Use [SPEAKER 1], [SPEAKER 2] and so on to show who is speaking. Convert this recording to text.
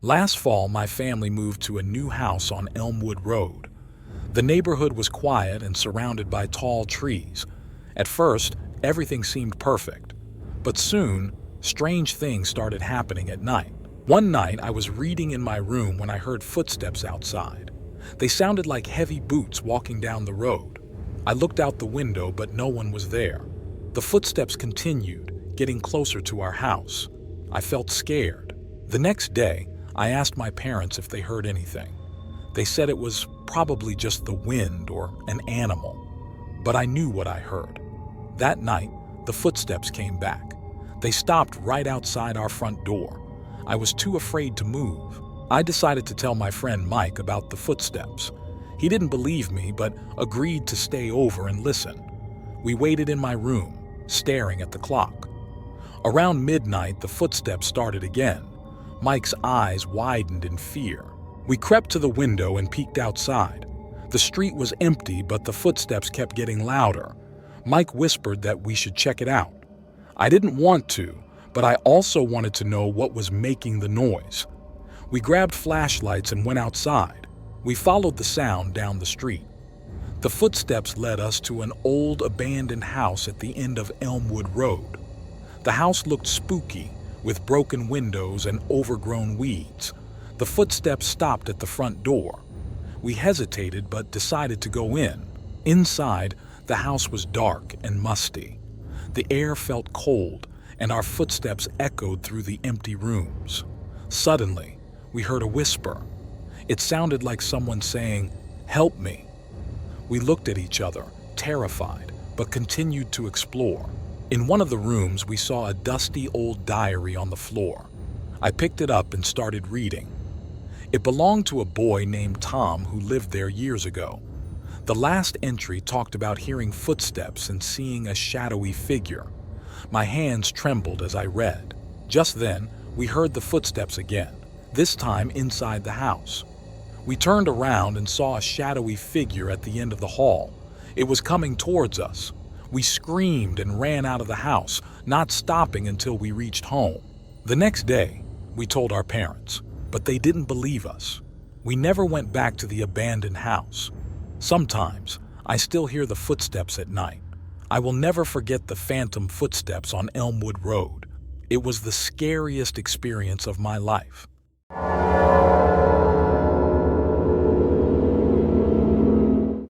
[SPEAKER 1] Last fall, my family moved to a new house on Elmwood Road. The neighborhood was quiet and surrounded by tall trees. At first, everything seemed perfect. But soon, strange things started happening at night. One night, I was reading in my room when I heard footsteps outside. They sounded like heavy boots walking down the road. I looked out the window, but no one was there. The footsteps continued, getting closer to our house. I felt scared. The next day, I asked my parents if they heard anything. They said it was probably just the wind or an animal, but I knew what I heard. That night, the footsteps came back. They stopped right outside our front door. I was too afraid to move. I decided to tell my friend Mike about the footsteps. He didn't believe me, but agreed to stay over and listen. We waited in my room, staring at the clock. Around midnight, the footsteps started again. Mike's eyes widened in fear. We crept to the window and peeked outside. The street was empty, but the footsteps kept getting louder. Mike whispered that we should check it out. I didn't want to, but I also wanted to know what was making the noise. We grabbed flashlights and went outside. We followed the sound down the street. The footsteps led us to an old abandoned house at the end of Elmwood Road. The house looked spooky, with broken windows and overgrown weeds. The footsteps stopped at the front door. We hesitated but decided to go in. Inside, the house was dark and musty. The air felt cold, and our footsteps echoed through the empty rooms. Suddenly, we heard a whisper. It sounded like someone saying, "Help me." We looked at each other, terrified, but continued to explore. In one of the rooms, we saw a dusty old diary on the floor. I picked it up and started reading. It belonged to a boy named Tom who lived there years ago. The last entry talked about hearing footsteps and seeing a shadowy figure. My hands trembled as I read. Just then, we heard the footsteps again, this time inside the house. We turned around and saw a shadowy figure at the end of the hall. It was coming towards us. We screamed and ran out of the house, not stopping until we reached home. The next day, we told our parents, but they didn't believe us. We never went back to the abandoned house. Sometimes, I still hear the footsteps at night. I will never forget the phantom footsteps on Elmwood Road. It was the scariest experience of my life.